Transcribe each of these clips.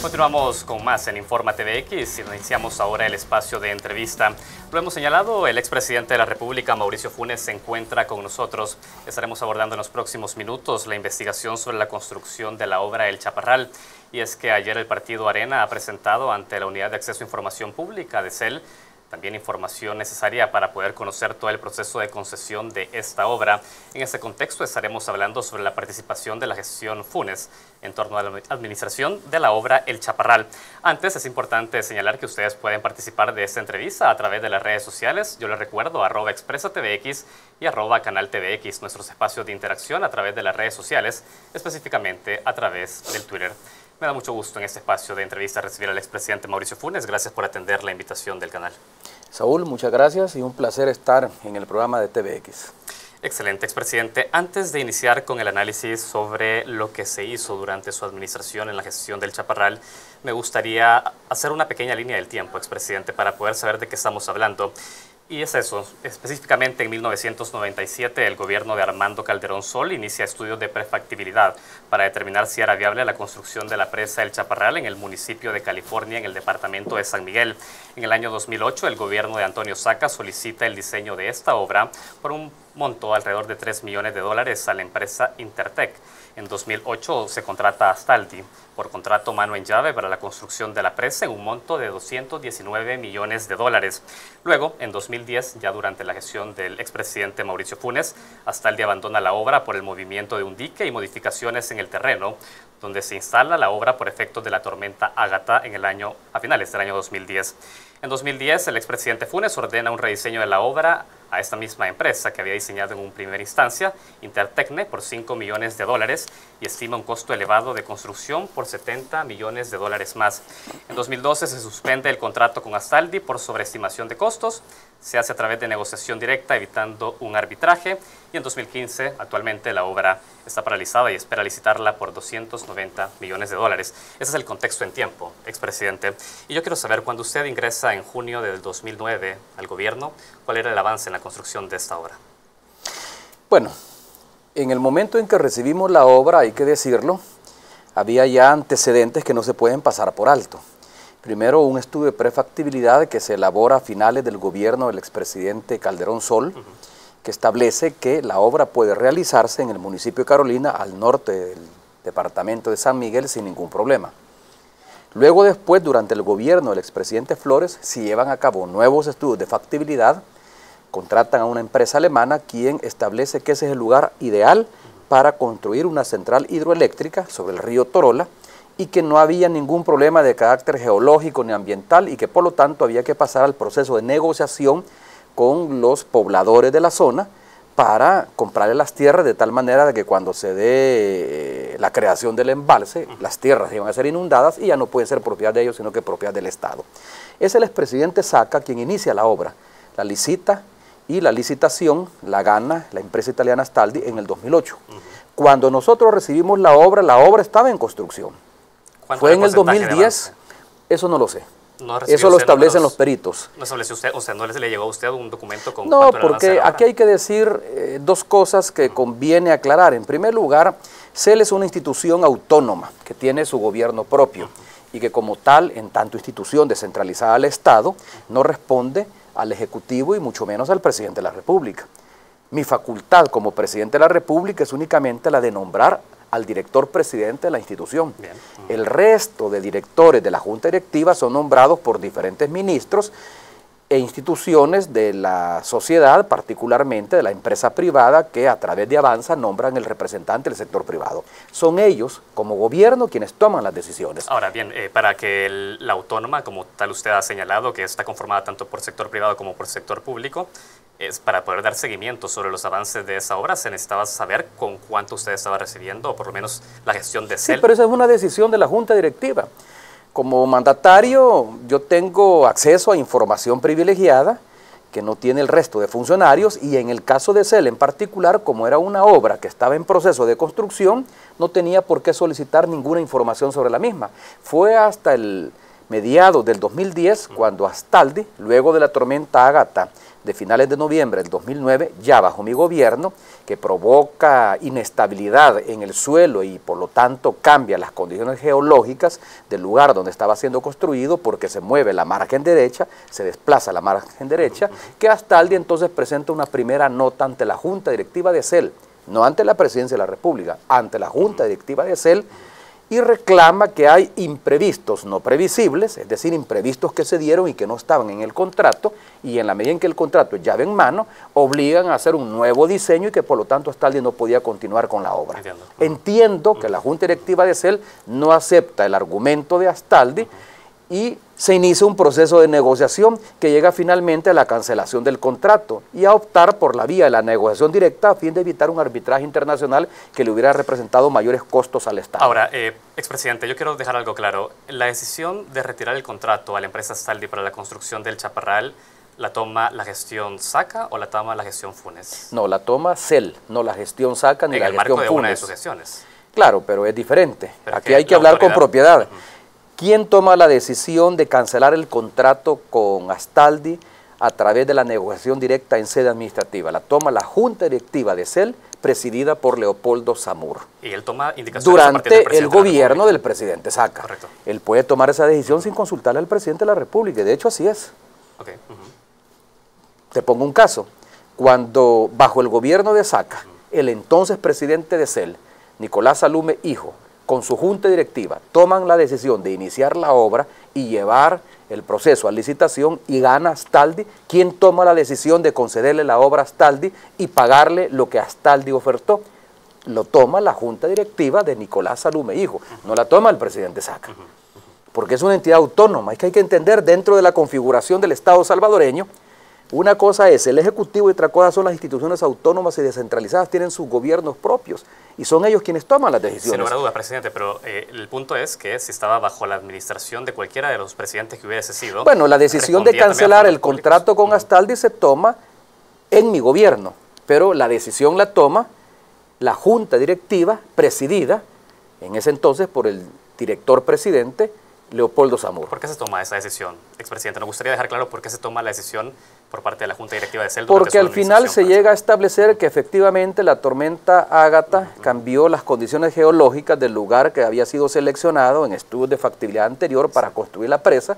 Continuamos con más en Informa TVX. Iniciamos ahora el espacio de entrevista. Lo hemos señalado, el expresidente de la República, Mauricio Funes, se encuentra con nosotros. Estaremos abordando en los próximos minutos la investigación sobre la construcción de la obra El Chaparral. Y es que ayer el partido Arena ha presentado ante la Unidad de Acceso a Información Pública de CEL también información necesaria para poder conocer todo el proceso de concesión de esta obra. En este contexto estaremos hablando sobre la participación de la gestión Funes en torno a la administración de la obra El Chaparral. Antes, es importante señalar que ustedes pueden participar de esta entrevista a través de las redes sociales. Yo les recuerdo @expresatvx y @canaltvx, nuestros espacios de interacción a través de las redes sociales, específicamente a través del Twitter. Me da mucho gusto en este espacio de entrevista recibir al expresidente Mauricio Funes. Gracias por atender la invitación del canal. Saúl, muchas gracias y un placer estar en el programa de TVX. Excelente, expresidente. Antes de iniciar con el análisis sobre lo que se hizo durante su administración en la gestión del Chaparral, me gustaría hacer una pequeña línea del tiempo, expresidente, para poder saber de qué estamos hablando. Y es eso, específicamente en 1997 el gobierno de Armando Calderón Sol inicia estudios de prefactibilidad para determinar si era viable la construcción de la presa El Chaparral en el municipio de California, en el departamento de San Miguel. En el año 2008 el gobierno de Antonio Saca solicita el diseño de esta obra por un monto alrededor de $3 millones a la empresa Intertec. En 2008 se contrata a Astaldi por contrato mano en llave para la construcción de la presa en un monto de $219 millones. Luego, en 2010, ya durante la gestión del expresidente Mauricio Funes, Astaldi abandona la obra por el movimiento de un dique y modificaciones en el terreno, donde se instala la obra por efectos de la tormenta Ágata a finales del año 2010. En 2010, el expresidente Funes ordena un rediseño de la obra a esta misma empresa que había diseñado en una primera instancia, Intertecne, por $5 millones y estima un costo elevado de construcción por $70 millones más. En 2012 se suspende el contrato con Astaldi por sobreestimación de costos, se hace a través de negociación directa evitando un arbitraje y en 2015 actualmente la obra está paralizada y espera licitarla por $290 millones. Ese es el contexto en tiempo, expresidente. Y yo quiero saber, cuando usted ingresa en junio del 2009 al gobierno, ¿cuál era el avance en la construcción de esta obra? Bueno, en el momento en que recibimos la obra, hay que decirlo, había ya antecedentes que no se pueden pasar por alto. Primero, un estudio de prefactibilidad que se elabora a finales del gobierno del expresidente Calderón Sol, que establece que la obra puede realizarse en el municipio de Carolina, al norte del departamento de San Miguel, sin ningún problema. Luego después, durante el gobierno del expresidente Flores, se llevan a cabo nuevos estudios de factibilidad, contratan a una empresa alemana quien establece que ese es el lugar ideal para construir una central hidroeléctrica sobre el río Torola y que no había ningún problema de carácter geológico ni ambiental y que por lo tanto había que pasar al proceso de negociación con los pobladores de la zona para comprarle las tierras de tal manera de que cuando se dé la creación del embalse, las tierras iban a ser inundadas y ya no pueden ser propiedad de ellos, sino que propiedad del Estado. Es el expresidente Saca quien inicia la obra, la licita y la licitación la gana la empresa italiana Astaldi en el 2008. Cuando nosotros recibimos la obra estaba en construcción. Fue en el 2010, eso no lo sé. No eso lo establecen los peritos. ¿No estableció usted, o sea, no le llegó a usted un documento con No, porque aquí hay que decir dos cosas que conviene aclarar. En primer lugar, CEL es una institución autónoma que tiene su gobierno propio y que como tal, en tanto institución descentralizada al Estado, no responde al Ejecutivo y mucho menos al Presidente de la República. Mi facultad como Presidente de la República es únicamente la de nombrar al director presidente de la institución. Bien. El resto de directores de la Junta Directiva son nombrados por diferentes ministros e instituciones de la sociedad, particularmente de la empresa privada, que a través de Avanza nombran el representante del sector privado. Son ellos, como gobierno, quienes toman las decisiones. Ahora bien, para que la autónoma, como tal usted ha señalado, que está conformada tanto por sector privado como por sector público, para poder dar seguimiento sobre los avances de esa obra, se necesitaba saber con cuánto usted estaba recibiendo, o por lo menos la gestión de CEL. Sí, pero esa es una decisión de la Junta Directiva. Como mandatario, yo tengo acceso a información privilegiada que no tiene el resto de funcionarios y en el caso de CEL en particular, como era una obra que estaba en proceso de construcción, no tenía por qué solicitar ninguna información sobre la misma. Fue hasta el mediados del 2010, cuando Astaldi, luego de la tormenta Ágata de finales de noviembre del 2009, ya bajo mi gobierno, que provoca inestabilidad en el suelo y por lo tanto cambia las condiciones geológicas del lugar donde estaba siendo construido, porque se mueve la margen derecha, se desplaza la margen derecha, que Astaldi entonces presenta una primera nota ante la Junta Directiva de CEL, no ante la Presidencia de la República, ante la Junta Directiva de CEL, y reclama que hay imprevistos no previsibles, es decir, imprevistos que se dieron y que no estaban en el contrato, y en la medida en que el contrato es llave en mano, obligan a hacer un nuevo diseño y que por lo tanto Astaldi no podía continuar con la obra. Entiendo que la Junta Directiva de CEL no acepta el argumento de Astaldi y se inicia un proceso de negociación que llega finalmente a la cancelación del contrato y a optar por la vía de la negociación directa a fin de evitar un arbitraje internacional que le hubiera representado mayores costos al Estado. Ahora, expresidente, yo quiero dejar algo claro. La decisión de retirar el contrato a la empresa Astaldi para la construcción del Chaparral, ¿la toma la gestión Saca o la toma la gestión Funes? No, la toma CEL, no la gestión Saca ni la gestión Funes. En el marco de una de sus gestiones. Claro, pero es diferente. Aquí hay que hablar con propiedad. ¿Quién toma la decisión de cancelar el contrato con Astaldi a través de la negociación directa en sede administrativa? La toma la Junta Directiva de CEL, presidida por Leopoldo Samur. Y él toma indicaciones durante el gobierno del presidente Saca. Correcto. Él puede tomar esa decisión sin consultarle al presidente de la República. De hecho, así es. Okay. Te pongo un caso. Cuando bajo el gobierno de Saca, el entonces presidente de CEL, Nicolás Salume Hijo, con su junta directiva, toman la decisión de iniciar la obra y llevar el proceso a licitación y gana Astaldi, ¿quién toma la decisión de concederle la obra a Astaldi y pagarle lo que Astaldi ofertó? Lo toma la junta directiva de Nicolás Salume Hijo, no la toma el presidente Saca, porque es una entidad autónoma. Es que hay que entender dentro de la configuración del Estado salvadoreño, una cosa es el Ejecutivo y otra cosa son las instituciones autónomas y descentralizadas, tienen sus gobiernos propios y son ellos quienes toman las decisiones. Sin lugar a duda, presidente, pero el punto es que si estaba bajo la administración de cualquiera de los presidentes que hubiese sido... Bueno, la decisión de cancelar el contrato con Astaldi se toma en mi gobierno, pero la decisión la toma la Junta Directiva presidida en ese entonces por el director presidente Leopoldo Samur. ¿Por qué se toma esa decisión, expresidente? Nos gustaría dejar claro por qué se toma la decisión por parte de la Junta Directiva de CEL. Porque al final se llega a establecer que efectivamente la tormenta Ágata cambió las condiciones geológicas del lugar que había sido seleccionado en estudios de factibilidad anterior para construir la presa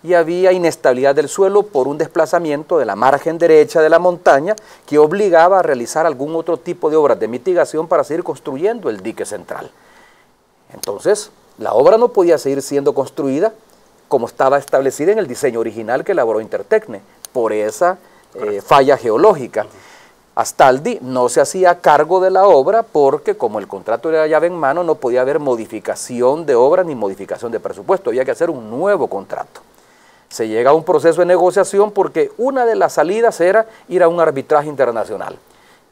y había inestabilidad del suelo por un desplazamiento de la margen derecha de la montaña que obligaba a realizar algún otro tipo de obras de mitigación para seguir construyendo el dique central. Entonces, la obra no podía seguir siendo construida como estaba establecida en el diseño original que elaboró Intertecne, por esa falla geológica. Astaldi no se hacía cargo de la obra porque como el contrato era llave en mano no podía haber modificación de obra ni modificación de presupuesto, había que hacer un nuevo contrato. Se llega a un proceso de negociación porque una de las salidas era ir a un arbitraje internacional,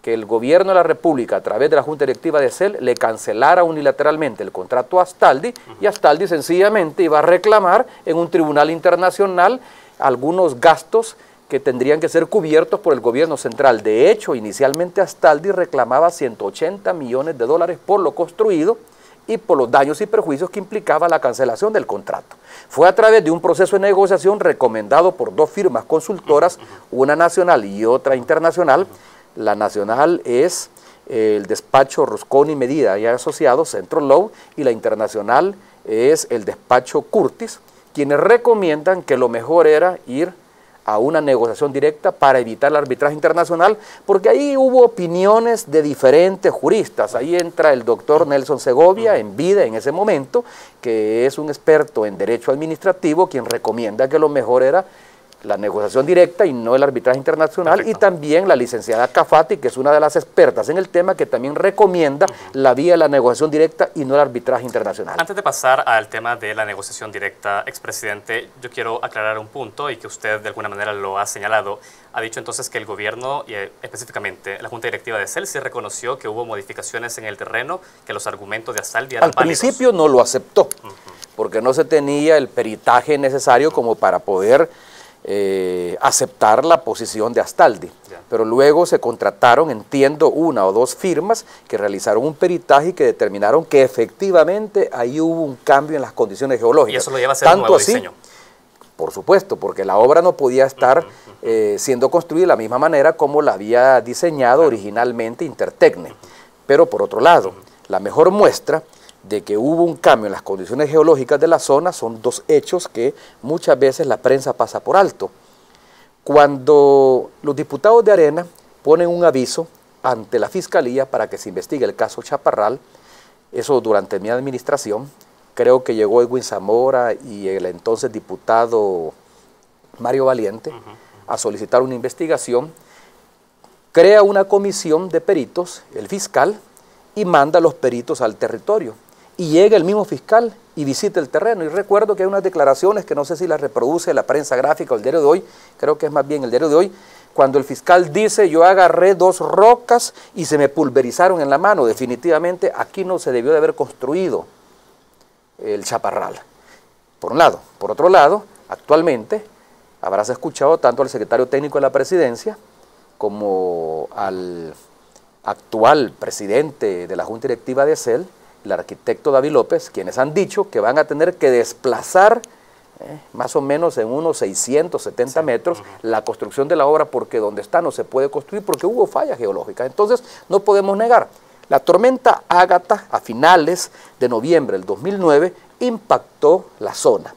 que el gobierno de la República a través de la Junta Directiva de CEL le cancelara unilateralmente el contrato a Astaldi y Astaldi sencillamente iba a reclamar en un tribunal internacional algunos gastos que tendrían que ser cubiertos por el gobierno central. De hecho, inicialmente Astaldi reclamaba 180 millones de dólares por lo construido y por los daños y perjuicios que implicaba la cancelación del contrato. Fue a través de un proceso de negociación recomendado por dos firmas consultoras, una nacional y otra internacional. La nacional es el despacho Rusconi Medida y Asociados, Centro Low, y la internacional es el despacho Curtis, quienes recomiendan que lo mejor era ir a una negociación directa para evitar el arbitraje internacional, porque ahí hubo opiniones de diferentes juristas. Ahí entra el doctor Nelson Segovia, en vida en ese momento, que es un experto en derecho administrativo, quien recomienda que lo mejor era la negociación directa y no el arbitraje internacional. Perfecto. Y también la licenciada Cafati, que es una de las expertas en el tema, que también recomienda la vía de la negociación directa y no el arbitraje internacional. Antes de pasar al tema de la negociación directa, expresidente, yo quiero aclarar un punto y que usted de alguna manera lo ha señalado. Ha dicho entonces que el gobierno, y específicamente la Junta Directiva de CEL, sí reconoció que hubo modificaciones en el terreno, que los argumentos de Astaldi eran válidos. Al principio no lo aceptó, porque no se tenía el peritaje necesario como para poder aceptar la posición de Astaldi. pero luego se contrataron, entiendo, una o dos firmas que realizaron un peritaje y que determinaron que efectivamente ahí hubo un cambio en las condiciones geológicas. Y eso lo lleva a ser un nuevo diseño. Por supuesto, porque la obra no podía estar siendo construida de la misma manera como la había diseñado originalmente Intertecne. Pero por otro lado, la mejor muestra de que hubo un cambio en las condiciones geológicas de la zona son dos hechos que muchas veces la prensa pasa por alto. Cuando los diputados de Arena ponen un aviso ante la Fiscalía para que se investigue el caso Chaparral, eso durante mi administración, creo que llegó Edwin Zamora y el entonces diputado Mario Valiente a solicitar una investigación, crea una comisión de peritos, el fiscal, y manda a los peritos al territorio. Y llega el mismo fiscal y visita el terreno. Y recuerdo que hay unas declaraciones que no sé si las reproduce la prensa gráfica o el diario de hoy, creo que es más bien el diario de hoy, cuando el fiscal dice: yo agarré dos rocas y se me pulverizaron en la mano. Definitivamente aquí no se debió de haber construido el Chaparral, por un lado. Por otro lado, actualmente habrás escuchado tanto al secretario técnico de la presidencia como al actual presidente de la Junta Directiva de CEL, el arquitecto David López, quienes han dicho que van a tener que desplazar más o menos en unos 670 metros la construcción de la obra, porque donde está no se puede construir porque hubo fallas geológicas. Entonces no podemos negar, la tormenta Ágata a finales de noviembre del 2009 impactó la zona,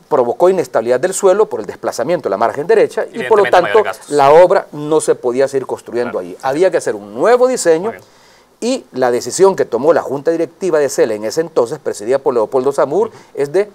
provocó inestabilidad del suelo por el desplazamiento de la margen derecha y por lo tanto la obra no se podía seguir construyendo allí. Había que hacer un nuevo diseño y la decisión que tomó la Junta Directiva de CEL en ese entonces, presidida por Leopoldo Zamur, es de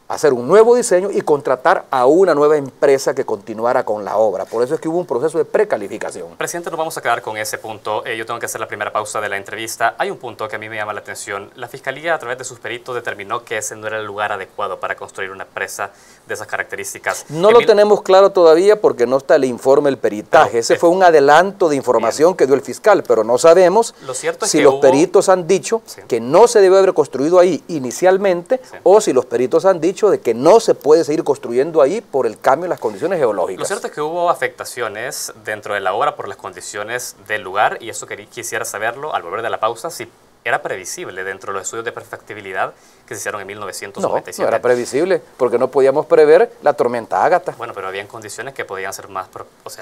hacer un nuevo diseño y contratar a una nueva empresa que continuara con la obra. Por eso es que hubo un proceso de precalificación. Presidente, nos vamos a quedar con ese punto. Yo tengo que hacer la primera pausa de la entrevista. Hay un punto que a mí me llama la atención. La Fiscalía, a través de sus peritos, determinó que ese no era el lugar adecuado para construir una presa de esas características. No lo tenemos claro todavía porque no está el informe del peritaje. Pero ese fue un adelanto de información que dio el fiscal, pero no sabemos si los peritos han dicho que no se debe haber construido ahí inicialmente o si los peritos han dicho de que no se puede seguir construyendo ahí por el cambio en las condiciones geológicas. Lo cierto es que hubo afectaciones dentro de la obra por las condiciones del lugar, y eso quisiera saberlo al volver de la pausa, si era previsible dentro de los estudios de perfectibilidad que se hicieron en 1997. No era previsible, porque no podíamos prever la tormenta Ágata. Bueno, pero habían condiciones que podían ser más,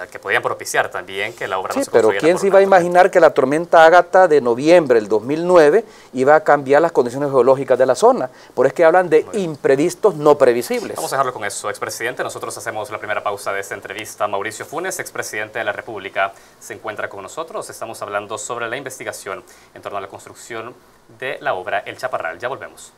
que podían propiciar también que la obra no se construyera. Pero ¿quién se iba a imaginar que la tormenta Ágata de noviembre del 2009 iba a cambiar las condiciones geológicas de la zona? Por eso es que hablan de imprevistos no previsibles. Vamos a dejarlo con eso, expresidente. Nosotros hacemos la primera pausa de esta entrevista. Mauricio Funes, expresidente de la República, se encuentra con nosotros. Estamos hablando sobre la investigación en torno a la construcción de la obra El Chaparral. Ya volvemos.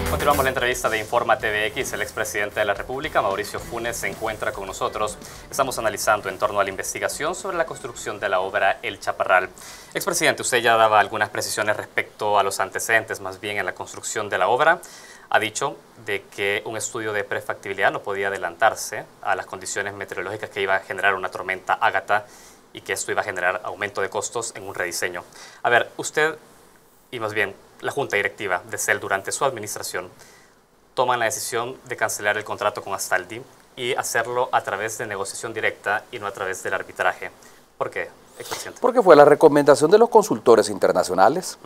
Continuamos la entrevista de Informa TVX. El expresidente de la República, Mauricio Funes, se encuentra con nosotros. Estamos analizando en torno a la investigación sobre la construcción de la obra El Chaparral. Expresidente, usted ya daba algunas precisiones respecto a los antecedentes, más bien en la construcción de la obra. Ha dicho de que un estudio de prefactibilidad no podía adelantarse a las condiciones meteorológicas que iba a generar una tormenta Ágata y que esto iba a generar aumento de costos en un rediseño. A ver, usted, y más bien la Junta Directiva de CEL durante su administración, toman la decisión de cancelar el contrato con Astaldi y hacerlo a través de negociación directa y no a través del arbitraje. ¿Por qué, expresidente? Porque fue la recomendación de los consultores internacionales.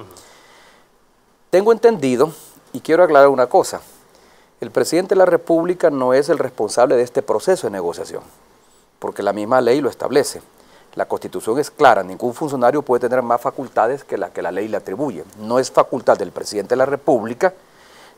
Tengo entendido, y quiero aclarar una cosa, el presidente de la República no es el responsable de este proceso de negociación, porque la misma ley lo establece. La Constitución es clara, ningún funcionario puede tener más facultades que la ley le atribuye. No es facultad del presidente de la República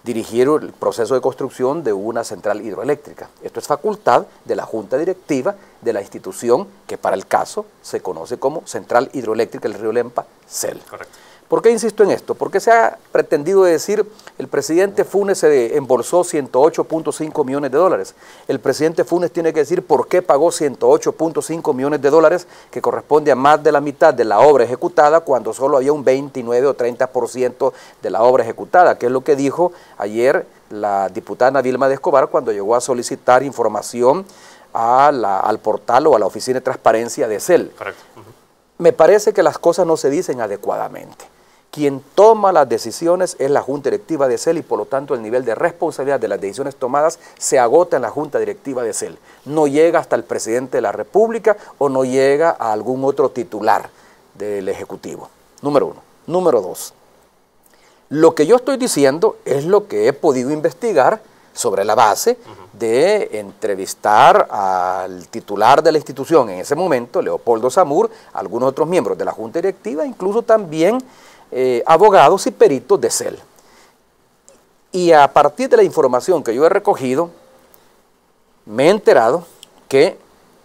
dirigir el proceso de construcción de una central hidroeléctrica. Esto es facultad de la Junta Directiva de la institución que para el caso se conoce como Central Hidroeléctrica del Río Lempa, CEL. Correcto. ¿Por qué insisto en esto? Porque se ha pretendido decir el presidente Funes se embolsó 108.5 millones de dólares. El presidente Funes tiene que decir por qué pagó 108.5 millones de dólares, que corresponde a más de la mitad de la obra ejecutada, cuando solo había un 29 o 30% de la obra ejecutada, que es lo que dijo ayer la diputada Vilma de Escobar cuando llegó a solicitar información al portal o a la oficina de transparencia de CEL. Correcto. Me parece que las cosas no se dicen adecuadamente. Quien toma las decisiones es la Junta Directiva de CEL y por lo tanto el nivel de responsabilidad de las decisiones tomadas se agota en la Junta Directiva de CEL. No llega hasta el presidente de la República o no llega a algún otro titular del Ejecutivo. Número uno. Número dos. Lo que yo estoy diciendo es lo que he podido investigar sobre la base de entrevistar al titular de la institución en ese momento, Leopoldo Samur, algunos otros miembros de la Junta Directiva, incluso también abogados y peritos de CEL. Y a partir de la información que yo he recogido, me he enterado que,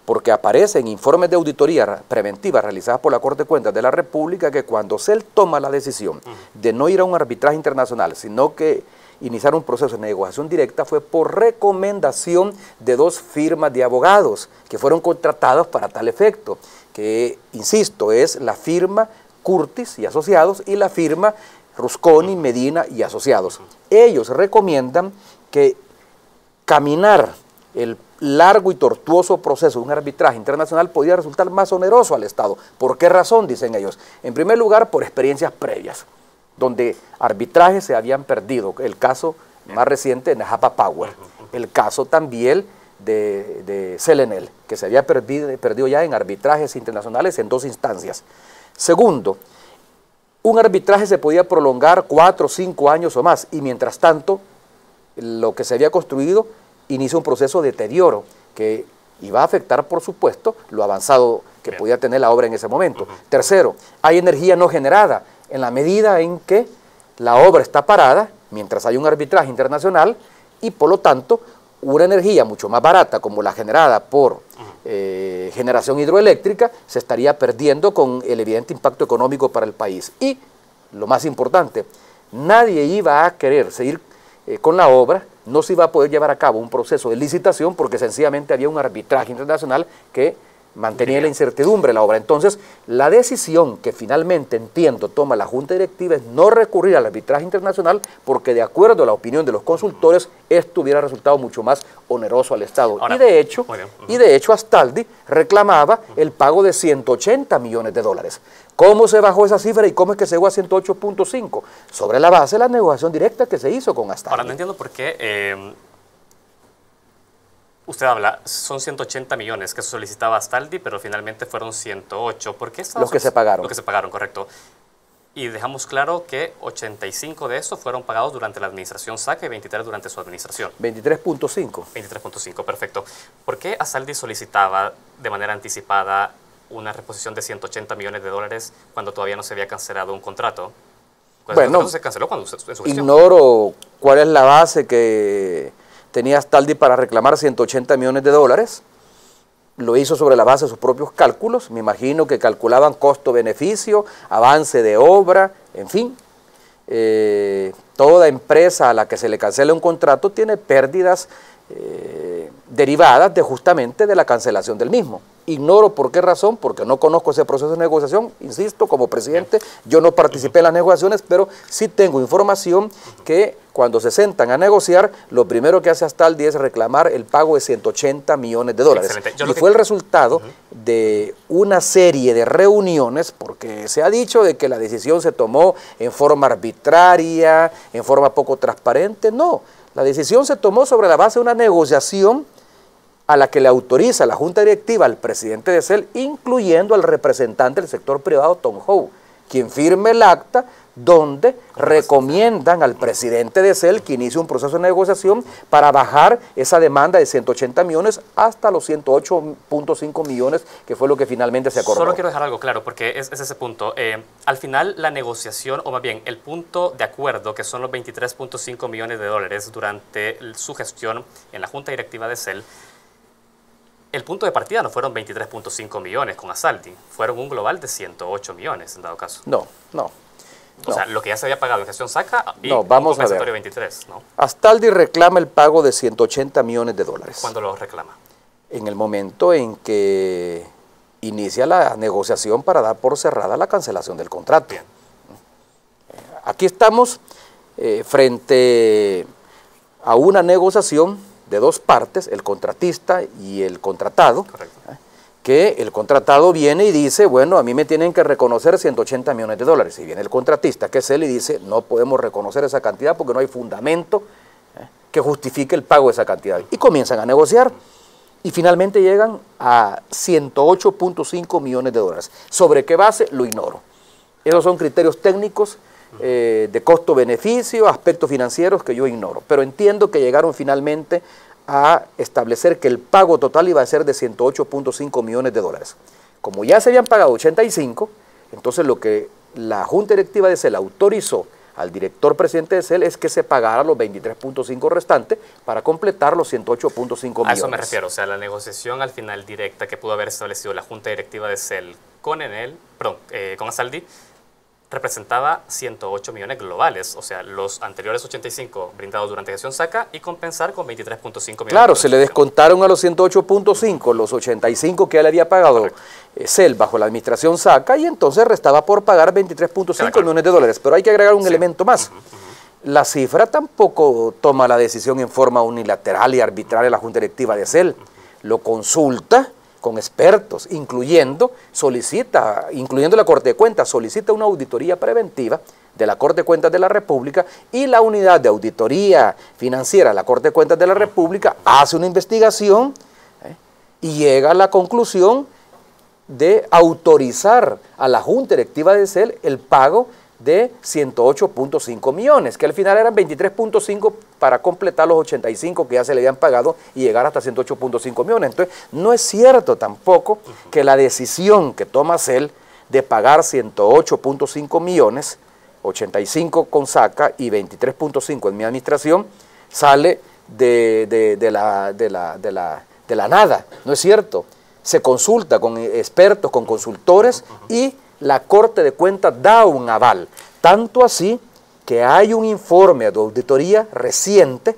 porque aparece en informes de auditoría preventiva realizadas por la Corte de Cuentas de la República, que cuando CEL toma la decisión de no ir a un arbitraje internacional, sino que iniciar un proceso de negociación directa, fue por recomendación de dos firmas de abogados que fueron contratados para tal efecto, que, insisto, es la firma Curtis y Asociados y la firma Rusconi, Medina y Asociados. Ellos recomiendan que caminar el largo y tortuoso proceso de un arbitraje internacional podría resultar más oneroso al Estado. ¿Por qué razón? Dicen ellos. En primer lugar, por experiencias previas, donde arbitrajes se habían perdido. El caso más reciente de Najapa Power, el caso también de Selenel, que se había perdido ya en arbitrajes internacionales en 2 instancias. Segundo, un arbitraje se podía prolongar 4 o 5 años o más, y mientras tanto, lo que se había construido inicia un proceso de deterioro que iba a afectar, por supuesto, lo avanzado que podía tener la obra en ese momento. Tercero, hay energía no generada, en la medida en que la obra está parada, mientras hay un arbitraje internacional, y por lo tanto, una energía mucho más barata como la generada por generación hidroeléctrica, se estaría perdiendo con el evidente impacto económico para el país. Y, lo más importante, nadie iba a querer seguir con la obra, no se iba a poder llevar a cabo un proceso de licitación porque sencillamente había un arbitraje internacional que mantenía la incertidumbre de la obra. Entonces, la decisión que finalmente, entiendo, toma la Junta Directiva es no recurrir al arbitraje internacional porque, de acuerdo a la opinión de los consultores, esto hubiera resultado mucho más oneroso al Estado. Ahora, y de hecho, Astaldi reclamaba el pago de 180 millones de dólares. ¿Cómo se bajó esa cifra y cómo es que se llegó a 108.5? Sobre la base de la negociación directa que se hizo con Astaldi. Ahora, no entiendo por qué... Usted habla, son 180 millones que solicitaba Astaldi, pero finalmente fueron 108. ¿Por qué los que se pagaron? Los que se pagaron, correcto. Y dejamos claro que 85 de esos fueron pagados durante la administración Saca y 23 durante su administración. 23.5. 23.5, perfecto. ¿Por qué Astaldi solicitaba de manera anticipada una reposición de 180 millones de dólares cuando todavía no se había cancelado un contrato? Pues bueno, se canceló cuando en su gestión. Ignoro cuál es la base que tenía Astaldi para reclamar 180 millones de dólares, lo hizo sobre la base de sus propios cálculos, me imagino que calculaban costo-beneficio, avance de obra, en fin. Toda empresa a la que se le cancela un contrato tiene pérdidas derivadas justamente de la cancelación del mismo. Ignoro por qué razón, porque no conozco ese proceso de negociación, insisto, como presidente, yo no participé en las negociaciones, pero sí tengo información que cuando se sentan a negociar, lo primero que hace Astaldi es reclamar el pago de 180 millones de dólares. Y fue el resultado de una serie de reuniones, porque se ha dicho de que la decisión se tomó en forma arbitraria, en forma poco transparente. No, la decisión se tomó sobre la base de una negociación a la que le autoriza la Junta Directiva al presidente de CEL, incluyendo al representante del sector privado, Tom Howe, quien firme el acta donde recomiendan al presidente de CEL que inicie un proceso de negociación para bajar esa demanda de 180 millones hasta los 108.5 millones, que fue lo que finalmente se acordó. Solo quiero dejar algo claro, porque es ese punto. Al final, la negociación, o más bien, el punto de acuerdo, que son los 23.5 millones de dólares durante su gestión en la Junta Directiva de CEL, el punto de partida no fueron 23.5 millones con Astaldi, fueron un global de 108 millones en dado caso. No. O sea, lo que ya se había pagado en gestión Saca y vamos un compensatorio de 23, ¿no? Astaldi reclama el pago de 180 millones de dólares. ¿Cuándo lo reclama? En el momento en que inicia la negociación para dar por cerrada la cancelación del contrato. Bien. Aquí estamos frente a una negociación de dos partes, el contratista y el contratado. Correcto. que el contratado viene y dice, bueno, a mí me tienen que reconocer 180 millones de dólares. Y viene el contratista, que es él, y dice, no podemos reconocer esa cantidad porque no hay fundamento que justifique el pago de esa cantidad. Y comienzan a negociar y finalmente llegan a 108.5 millones de dólares. ¿Sobre qué base? Lo ignoro. Esos son criterios técnicos de costo-beneficio, aspectos financieros que yo ignoro. Pero entiendo que llegaron finalmente a establecer que el pago total iba a ser de 108.5 millones de dólares. Como ya se habían pagado 85, entonces lo que la Junta Directiva de CEL autorizó al director presidente de CEL es que se pagara los 23.5 restantes para completar los 108.5 millones. A eso me refiero, o sea, la negociación al final directa que pudo haber establecido la Junta Directiva de CEL con con Asaldi, representaba 108 millones globales, o sea, los anteriores 85 brindados durante gestión SACA y compensar con 23.5 millones. Claro, se le descontaron a los 108.5 los 85 que ya le había pagado CEL bajo la administración SACA y entonces restaba por pagar 23.5 millones de dólares. Pero hay que agregar un elemento más. La cifra tampoco toma la decisión en forma unilateral y arbitraria la Junta Directiva de CEL. Lo consulta con expertos, incluyendo la Corte de Cuentas, solicita una auditoría preventiva de la Corte de Cuentas de la República y la unidad de auditoría financiera de la Corte de Cuentas de la República hace una investigación y llega a la conclusión de autorizar a la Junta Directiva de CEL el pago de 108.5 millones, que al final eran 23.5 para completar los 85 que ya se le habían pagado y llegar hasta 108.5 millones. Entonces, no es cierto tampoco que la decisión que toma CEL de pagar 108.5 millones, 85 con SACA y 23.5 en mi administración, sale de la nada. No es cierto. Se consulta con expertos, con consultores y la Corte de Cuentas da un aval, tanto así que hay un informe de auditoría reciente,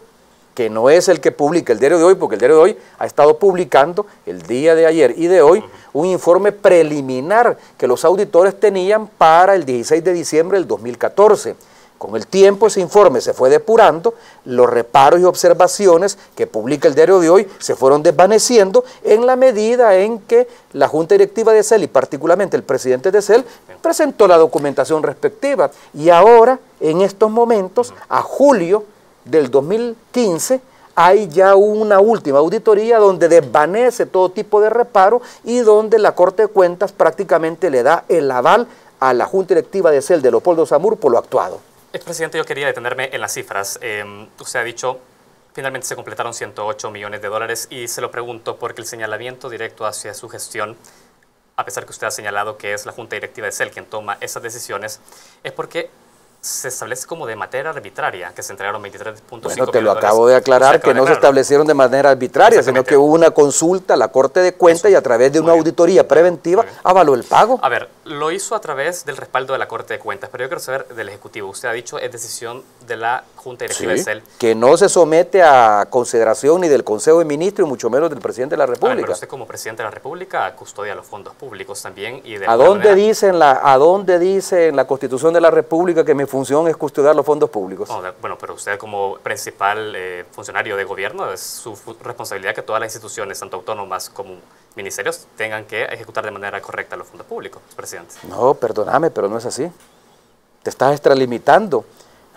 que no es el que publica el Diario de Hoy, porque el Diario de Hoy ha estado publicando el día de ayer y de hoy un informe preliminar que los auditores tenían para el 16 de diciembre del 2014. Con el tiempo ese informe se fue depurando, los reparos y observaciones que publica el Diario de Hoy se fueron desvaneciendo en la medida en que la Junta Directiva de CEL y particularmente el presidente de CEL presentó la documentación respectiva. Y ahora, en estos momentos, a julio del 2015, hay ya una última auditoría donde desvanece todo tipo de reparo y donde la Corte de Cuentas prácticamente le da el aval a la Junta Directiva de CEL de Leopoldo Samur por lo actuado. Expresidente, yo quería detenerme en las cifras. Usted ha dicho, finalmente se completaron 108 millones de dólares y se lo pregunto porque el señalamiento directo hacia su gestión, a pesar que usted ha señalado que es la Junta Directiva de CEL quien toma esas decisiones, es porque se establece como de manera arbitraria que se entregaron 23.5 millones. Bueno, te lo acabo de aclarar, que no se establecieron de manera arbitraria, sino que hubo una consulta a la Corte de Cuentas y a través de una auditoría preventiva avaló el pago. A ver, lo hizo a través del respaldo de la Corte de Cuentas, pero yo quiero saber del Ejecutivo. Usted ha dicho es decisión de la Junta Directiva de CEL. Que no se somete a consideración ni del Consejo de Ministros, y mucho menos del Presidente de la República. Pero usted como Presidente de la República custodia los fondos públicos también. Y de ¿A dónde dice en la Constitución de la República que mi función es custodiar los fondos públicos? No, bueno, pero usted como principal funcionario de gobierno, es su responsabilidad que todas las instituciones, tanto autónomas como ministerios, tengan que ejecutar de manera correcta los fondos públicos, presidente. No, perdóname, pero no es así. Te estás extralimitando.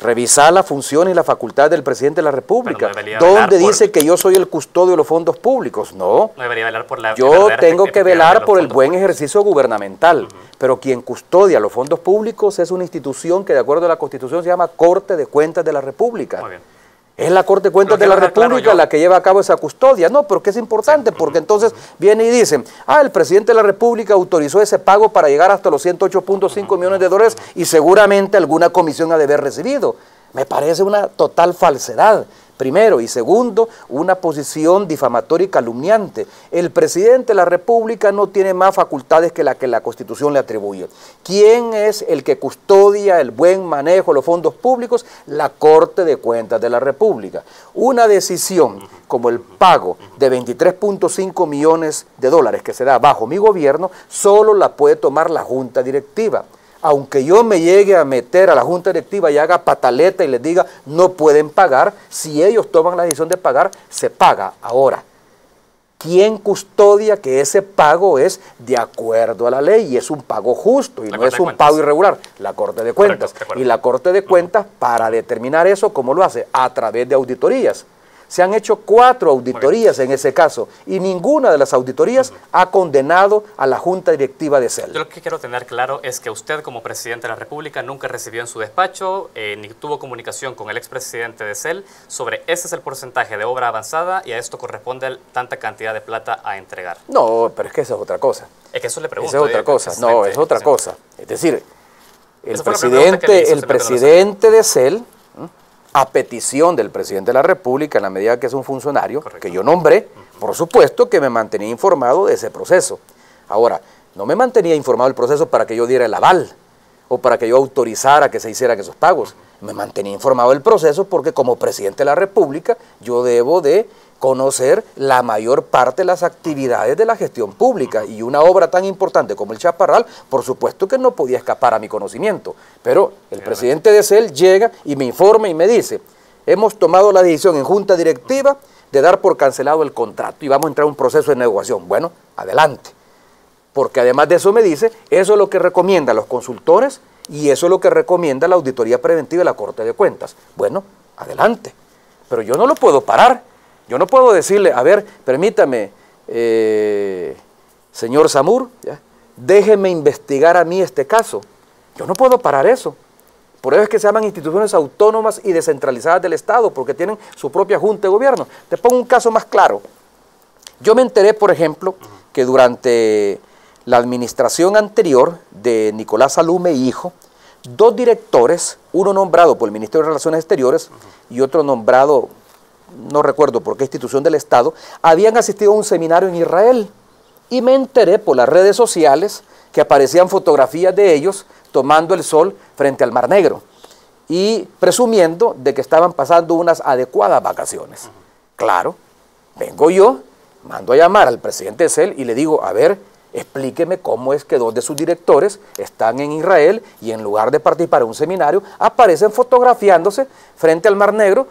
Revisar la función y la facultad del presidente de la República. ¿Dónde dice que yo soy el custodio de los fondos públicos? No. No debería velar por la... Yo tengo que velar por el buen ejercicio gubernamental. Pero quien custodia los fondos públicos es una institución que de acuerdo a la Constitución se llama Corte de Cuentas de la República. Muy bien. Es la Corte de Cuentas de la República la que lleva a cabo esa custodia. No, pero que es importante porque entonces viene y dicen, el presidente de la República autorizó ese pago para llegar hasta los 108.5 millones de dólares y seguramente alguna comisión ha de haber recibido. Me parece una total falsedad. Primero, y segundo, una posición difamatoria y calumniante. El presidente de la República no tiene más facultades que la Constitución le atribuye. ¿Quién es el que custodia el buen manejo de los fondos públicos? La Corte de Cuentas de la República. Una decisión como el pago de 23.5 millones de dólares que se da bajo mi gobierno, solo la puede tomar la Junta Directiva. Aunque yo me llegue a meter a la Junta Directiva y haga pataleta y les diga no pueden pagar, si ellos toman la decisión de pagar, se paga. Ahora, ¿quién custodia que ese pago es de acuerdo a la ley y es un pago justo y no es un pago irregular? La Corte de Cuentas. Correcto, y la Corte de Cuentas, para determinar eso, ¿cómo lo hace? A través de auditorías. Se han hecho 4 auditorías en ese caso y ninguna de las auditorías ha condenado a la Junta Directiva de CEL. Yo lo que quiero tener claro es que usted como presidente de la República nunca recibió en su despacho ni tuvo comunicación con el expresidente de CEL sobre ese es el porcentaje de obra avanzada y a esto corresponde tanta cantidad de plata a entregar. No, pero es que esa es otra cosa. Es que eso le pregunto. Esa es otra cosa. No, es otra cosa. Es decir, el presidente de CEL, a petición del presidente de la República, en la medida que es un funcionario, que yo nombré, por supuesto que me mantenía informado de ese proceso. Ahora, no me mantenía informado del proceso para que yo diera el aval o para que yo autorizara que se hicieran esos pagos. Me mantenía informado del proceso porque como presidente de la República yo debo de conocer la mayor parte de las actividades de la gestión pública y una obra tan importante como el Chaparral, por supuesto que no podía escapar a mi conocimiento, pero el presidente de CEL llega y me informa y me dice, hemos tomado la decisión en junta directiva de dar por cancelado el contrato y vamos a entrar a un proceso de negociación. Bueno, adelante, porque además de eso me dice, eso es lo que recomiendan los consultores y eso es lo que recomienda la auditoría preventiva de la Corte de Cuentas. Bueno, adelante, pero yo no lo puedo parar. Yo no puedo decirle, a ver, permítame, señor Zamur, ¿ya? Déjeme investigar a mí este caso. Yo no puedo parar eso. Por eso es que se llaman instituciones autónomas y descentralizadas del Estado, porque tienen su propia junta de gobierno. Te pongo un caso más claro. Yo me enteré, por ejemplo, que durante la administración anterior de Nicolás Salume hijo, 2 directores, uno nombrado por el Ministerio de Relaciones Exteriores y otro nombrado, no recuerdo por qué institución del Estado, habían asistido a un seminario en Israel y me enteré por las redes sociales que aparecían fotografías de ellos tomando el sol frente al Mar Negro y presumiendo de que estaban pasando unas adecuadas vacaciones. Claro, vengo yo, mando a llamar al presidente de CEL y le digo, a ver, explíqueme cómo es que 2 de sus directores están en Israel y en lugar de participar en un seminario, aparecen fotografiándose frente al Mar Negro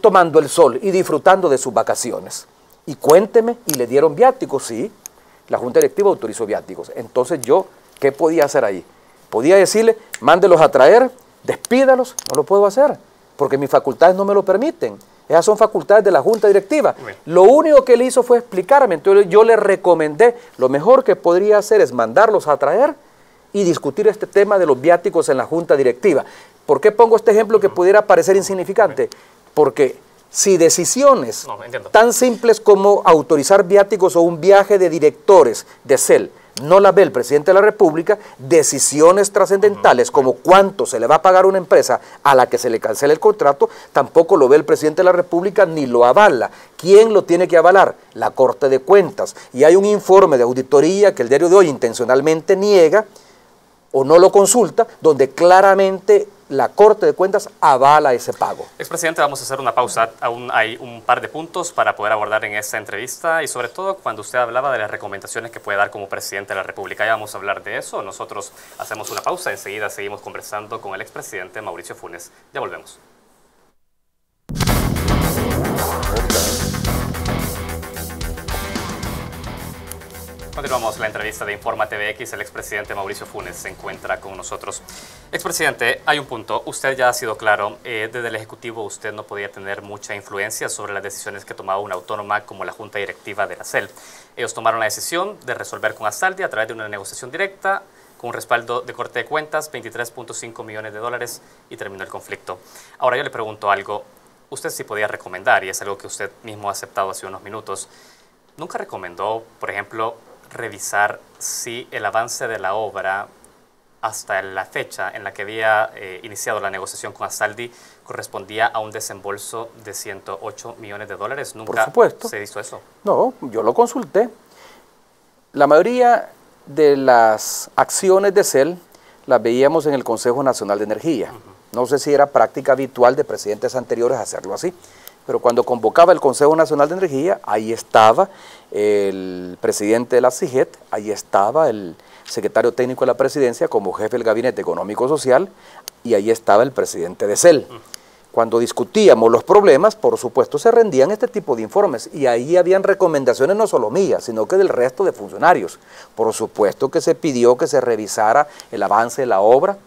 tomando el sol y disfrutando de sus vacaciones. Y cuénteme, ¿y le dieron viáticos? Sí, la Junta Directiva autorizó viáticos. Entonces yo, ¿qué podía hacer ahí? Podía decirle, mándelos a traer, despídalos, no lo puedo hacer, porque mis facultades no me lo permiten. Esas son facultades de la Junta Directiva. Lo único que él hizo fue explicarme, entonces yo le recomendé, lo mejor que podría hacer es mandarlos a traer y discutir este tema de los viáticos en la Junta Directiva. ¿Por qué pongo este ejemplo que pudiera parecer insignificante? Porque si decisiones tan simples como autorizar viáticos o un viaje de directores de CEL no la ve el presidente de la República, decisiones trascendentales como cuánto se le va a pagar a una empresa a la que se le cancele el contrato, tampoco lo ve el presidente de la República ni lo avala. ¿Quién lo tiene que avalar? La Corte de Cuentas. Y hay un informe de auditoría que el diario de hoy intencionalmente niega o no lo consulta, donde claramente la Corte de Cuentas avala ese pago. Expresidente, vamos a hacer una pausa. Aún hay un par de puntos para poder abordar en esta entrevista y sobre todo cuando usted hablaba de las recomendaciones que puede dar como presidente de la República. Ya vamos a hablar de eso. Nosotros hacemos una pausa. Enseguida seguimos conversando con el expresidente Mauricio Funes. Ya volvemos. Continuamos la entrevista de Informa TVX. El expresidente Mauricio Funes se encuentra con nosotros. Expresidente, hay un punto. Usted ya ha sido claro. Desde el Ejecutivo usted no podía tener mucha influencia sobre las decisiones que tomaba una autónoma como la Junta Directiva de la CEL. Ellos tomaron la decisión de resolver con Astaldi a través de una negociación directa con un respaldo de Corte de Cuentas, 23.5 millones de dólares y terminó el conflicto. Ahora yo le pregunto algo. Usted sí podía recomendar, y es algo que usted mismo ha aceptado hace unos minutos. ¿Nunca recomendó, por ejemplo, revisar si el avance de la obra hasta la fecha en la que había iniciado la negociación con Astaldi correspondía a un desembolso de 108 millones de dólares? ¿Nunca Por supuesto. se hizo eso? No, yo lo consulté. La mayoría de las acciones de CEL las veíamos en el Consejo Nacional de Energía. No sé si era práctica habitual de presidentes anteriores hacerlo así. Pero cuando convocaba el Consejo Nacional de Energía, ahí estaba el presidente de la CIGET, ahí estaba el secretario técnico de la presidencia como jefe del Gabinete Económico Social, y ahí estaba el presidente de CEL. cuando discutíamos los problemas, por supuesto se rendían este tipo de informes y ahí habían recomendaciones no solo mías, sino que del resto de funcionarios. Por supuesto que se pidió que se revisara el avance de la obra,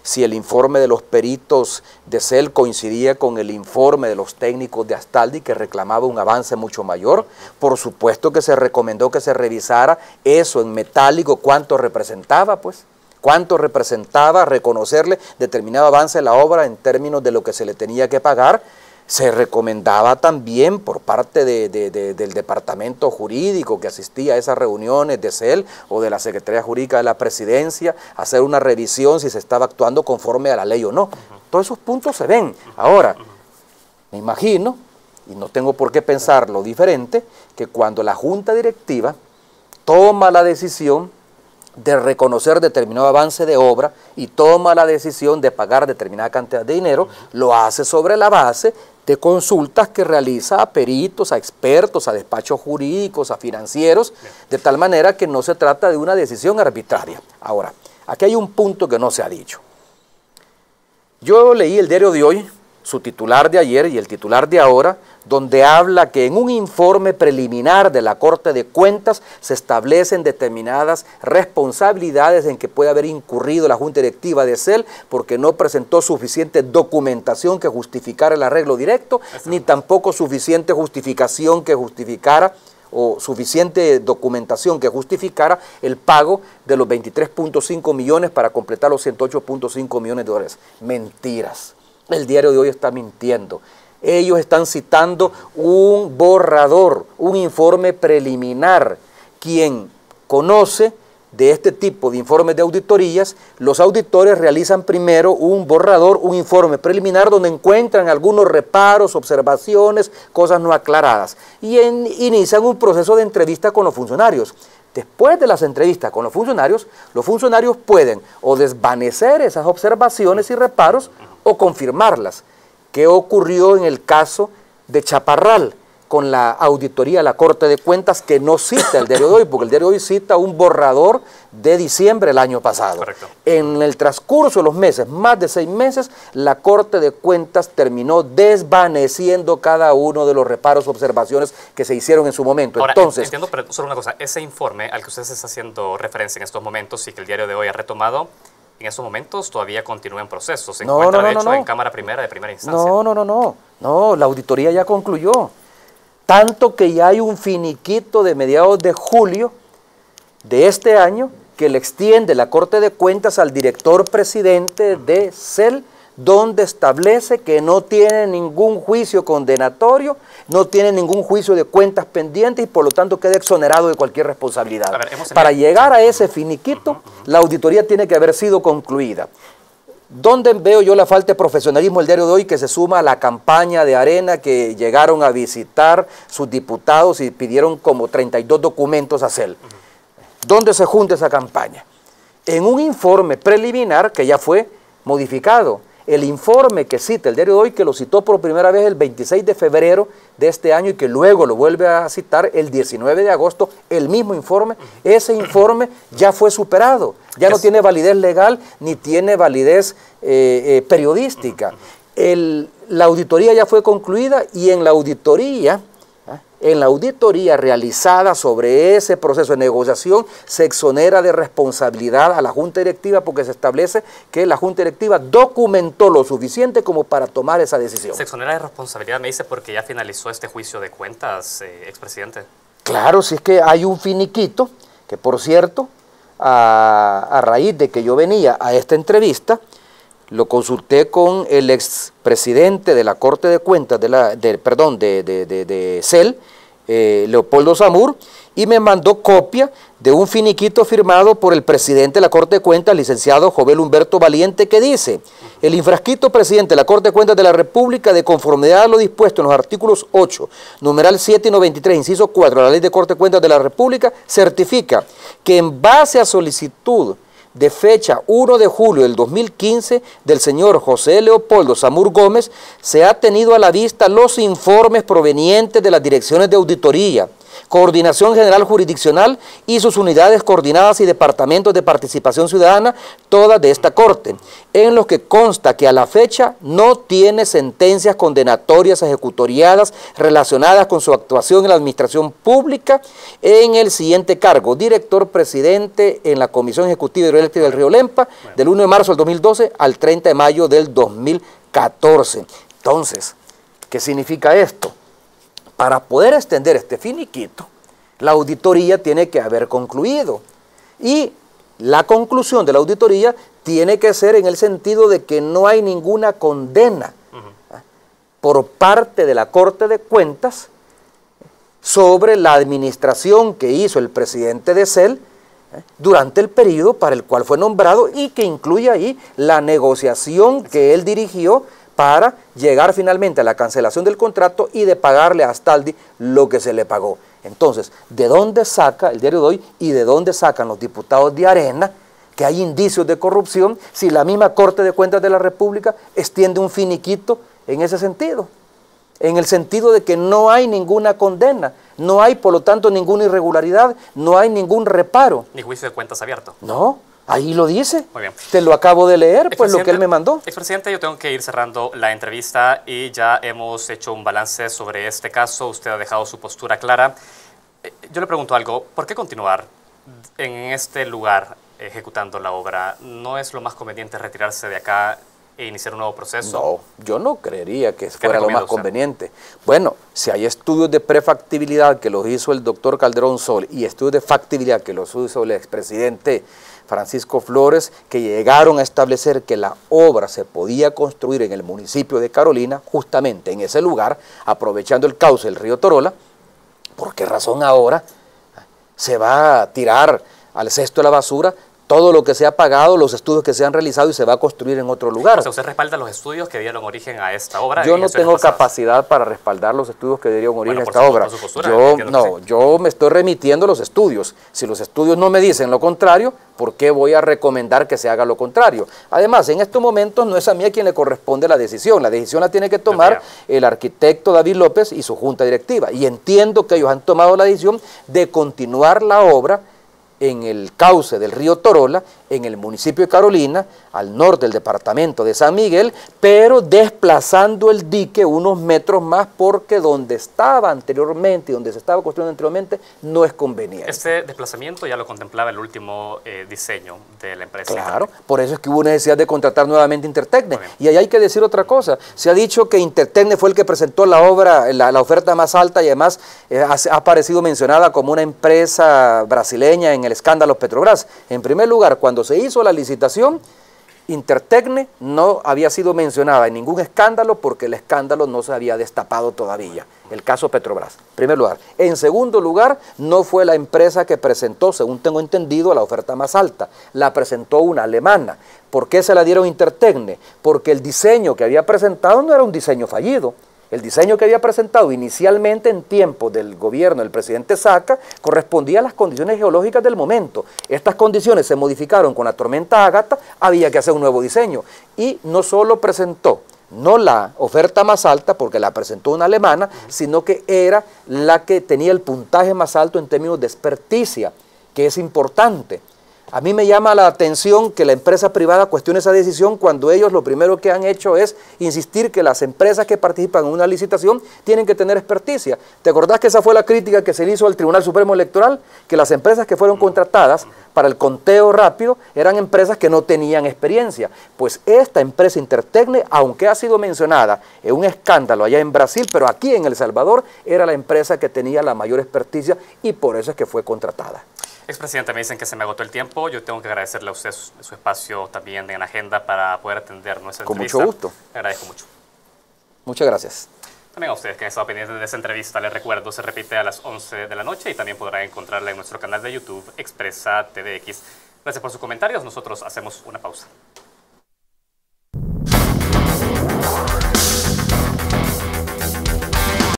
si el informe de los peritos de CEL coincidía con el informe de los técnicos de Astaldi que reclamaba un avance mucho mayor. Por supuesto que se recomendó que se revisara eso en metálico, cuánto representaba, pues. Cuánto representaba reconocerle determinado avance de la obra en términos de lo que se le tenía que pagar. Se recomendaba también por parte del departamento jurídico que asistía a esas reuniones de CEL o de la Secretaría Jurídica de la Presidencia hacer una revisión si se estaba actuando conforme a la ley o no. Todos esos puntos se ven. Ahora, me imagino, y no tengo por qué pensarlo diferente, que cuando la Junta Directiva toma la decisión de reconocer determinado avance de obra y toma la decisión de pagar determinada cantidad de dinero, lo hace sobre la base de consultas que realiza a peritos, a expertos, a despachos jurídicos, a financieros, de tal manera que no se trata de una decisión arbitraria. Ahora, aquí hay un punto que no se ha dicho. Yo leí el diario de hoy, su titular de ayer y el titular de ahora, donde habla que en un informe preliminar de la Corte de Cuentas se establecen determinadas responsabilidades en que puede haber incurrido la Junta Directiva de CEL porque no presentó suficiente documentación que justificara el arreglo directo, ni tampoco suficiente justificación que justificara o suficiente documentación que justificara el pago de los 23.5 millones para completar los 108.5 millones de dólares. Mentiras. El diario de hoy está mintiendo. Ellos están citando un borrador, un informe preliminar. Quien conoce de este tipo de informes de auditorías, los auditores realizan primero un borrador, un informe preliminar donde encuentran algunos reparos, observaciones, cosas no aclaradas y inician un proceso de entrevista con los funcionarios. Después de las entrevistas con los funcionarios pueden o desvanecer esas observaciones y reparos o confirmarlas. ¿Qué ocurrió en el caso de Chaparral con la auditoría de la Corte de Cuentas que no cita el diario de hoy? Porque el diario de hoy cita un borrador de diciembre del año pasado. Correcto. En el transcurso de los meses, más de 6 meses, la Corte de Cuentas terminó desvaneciendo cada uno de los reparos, observaciones que se hicieron en su momento. Ahora, entonces, entiendo, pero solo una cosa, ese informe al que usted se está haciendo referencia en estos momentos y que el diario de hoy ha retomado, en estos momentos todavía continúa en proceso. Se encuentra, de hecho, en Cámara Primera de primera instancia. No, la auditoría ya concluyó. Tanto que ya hay un finiquito de mediados de julio de este año que le extiende la Corte de Cuentas al director presidente de CEL, donde establece que no tiene ningún juicio condenatorio, no tiene ningún juicio de cuentas pendientes y por lo tanto queda exonerado de cualquier responsabilidad. Para llegar a ese finiquito, la auditoría tiene que haber sido concluida. ¿Dónde veo yo la falta de profesionalismo el diario de hoy que se suma a la campaña de Arena que llegaron a visitar sus diputados y pidieron como 32 documentos a CEL? ¿Dónde se junta esa campaña? En un informe preliminar que ya fue modificado. El informe que cita el diario de hoy, que lo citó por primera vez el 26 de febrero de este año y que luego lo vuelve a citar el 19 de agosto, el mismo informe, ese informe ya fue superado, ya no tiene validez legal ni tiene validez periodística. La auditoría ya fue concluida y en la auditoría realizada sobre ese proceso de negociación se exonera de responsabilidad a la Junta Directiva porque se establece que la Junta Directiva documentó lo suficiente como para tomar esa decisión. ¿Se exonera de responsabilidad, me dice, porque ya finalizó este juicio de cuentas, expresidente? Claro, si es que hay un finiquito, que por cierto, a raíz de que yo venía a esta entrevista, lo consulté con el expresidente de la Corte de Cuentas de CEL, Leopoldo Samur, y me mandó copia de un finiquito firmado por el presidente de la Corte de Cuentas, licenciado Jovel Humberto Valiente, que dice: el infrascrito presidente de la Corte de Cuentas de la República, de conformidad a lo dispuesto en los artículos 8, numeral 7 y 93, inciso 4 de la Ley de Corte de Cuentas de la República, certifica que en base a solicitud de fecha 1 de julio del 2015 del señor José Leopoldo Samur Gómez, se ha tenido a la vista los informes provenientes de las direcciones de auditoría, Coordinación General Jurisdiccional y sus unidades coordinadas y departamentos de participación ciudadana, todas de esta Corte, en los que consta que a la fecha no tiene sentencias condenatorias ejecutoriadas relacionadas con su actuación en la administración pública en el siguiente cargo: director presidente en la Comisión Ejecutiva Hidroeléctrica del Río Lempa, del 1 de marzo del 2012 al 30 de mayo del 2014. Entonces, ¿qué significa esto? Para poder extender este finiquito, la auditoría tiene que haber concluido. Y la conclusión de la auditoría tiene que ser en el sentido de que no hay ninguna condena por parte de la Corte de Cuentas sobre la administración que hizo el presidente de CEL durante el periodo para el cual fue nombrado, y que incluye ahí la negociación que él dirigió para llegar finalmente a la cancelación del contrato y de pagarle a Astaldi lo que se le pagó. Entonces, ¿de dónde saca el diario de hoy y de dónde sacan los diputados de Arena que hay indicios de corrupción si la misma Corte de Cuentas de la República extiende un finiquito en ese sentido? En el sentido de que no hay ninguna condena, no hay por lo tanto ninguna irregularidad, no hay ningún reparo. Ni juicio de cuentas abierto. No. Ahí lo dice. Muy bien. Te lo acabo de leer, pues lo que él me mandó. Expresidente, yo tengo que ir cerrando la entrevista y ya hemos hecho un balance sobre este caso. Usted ha dejado su postura clara. Yo le pregunto algo, ¿por qué continuar en este lugar ejecutando la obra? ¿No es lo más conveniente retirarse de acá e iniciar un nuevo proceso? No, yo no creería que fuera lo más conveniente. Bueno, si hay estudios de prefactibilidad que los hizo el doctor Calderón Sol y estudios de factibilidad que los hizo el expresidente Francisco Flores, que llegaron a establecer que la obra se podía construir en el municipio de Carolina, justamente en ese lugar, aprovechando el cauce del río Torola, ¿por qué razón ahora se va a tirar al cesto de la basura todo lo que se ha pagado, los estudios que se han realizado, y se va a construir en otro lugar? O sea, ¿usted respalda los estudios que dieron origen a esta obra? Yo no tengo capacidad para respaldar los estudios que dieron origen a esta obra. Yo me estoy remitiendo a los estudios. Si los estudios no me dicen lo contrario, ¿por qué voy a recomendar que se haga lo contrario? Además, en estos momentos no es a mí a quien le corresponde la decisión. La decisión la tiene que tomar el arquitecto David López y su junta directiva. Y entiendo que ellos han tomado la decisión de continuar la obra en el cauce del río Torola, en el municipio de Carolina, al norte del departamento de San Miguel, pero desplazando el dique unos metros más, porque donde estaba anteriormente y donde se estaba construyendo anteriormente no es conveniente. Este desplazamiento ya lo contemplaba el último diseño de la empresa. Claro, por eso es que hubo necesidad de contratar nuevamente Intertecne. Y ahí hay que decir otra cosa. Se ha dicho que Intertecne fue el que presentó la obra, la oferta más alta, y además ha aparecido mencionada como una empresa brasileña en el escándalo Petrobras. En primer lugar, cuando se hizo la licitación, Intertecne no había sido mencionada en ningún escándalo, porque el escándalo no se había destapado todavía, el caso Petrobras, en primer lugar. En segundo lugar, no fue la empresa que presentó, según tengo entendido, la oferta más alta, la presentó una alemana. ¿Por qué se la dieron Intertecne? Porque el diseño que había presentado no era un diseño fallido. El diseño que había presentado inicialmente en tiempos del gobierno del presidente Saca correspondía a las condiciones geológicas del momento. Estas condiciones se modificaron con la tormenta Ágata, había que hacer un nuevo diseño. Y no solo presentó no la oferta más alta, porque la presentó una alemana, sino que era la que tenía el puntaje más alto en términos de experticia, que es importante. A mí me llama la atención que la empresa privada cuestione esa decisión, cuando ellos lo primero que han hecho es insistir que las empresas que participan en una licitación tienen que tener experticia. ¿Te acordás que esa fue la crítica que se le hizo al Tribunal Supremo Electoral? Que las empresas que fueron contratadas para el conteo rápido eran empresas que no tenían experiencia. Pues esta empresa Intertecne, aunque ha sido mencionada en un escándalo allá en Brasil, pero aquí en El Salvador era la empresa que tenía la mayor experticia, y por eso es que fue contratada. Expresidente, me dicen que se me agotó el tiempo. Yo tengo que agradecerle a usted su espacio también en la agenda para poder atender nuestra entrevista. Con mucho gusto. Le agradezco mucho. Muchas gracias. También a ustedes que han estado pendientes de esa entrevista, les recuerdo, se repite a las 11 de la noche y también podrán encontrarla en nuestro canal de YouTube, Expresa TVX. Gracias por sus comentarios. Nosotros hacemos una pausa.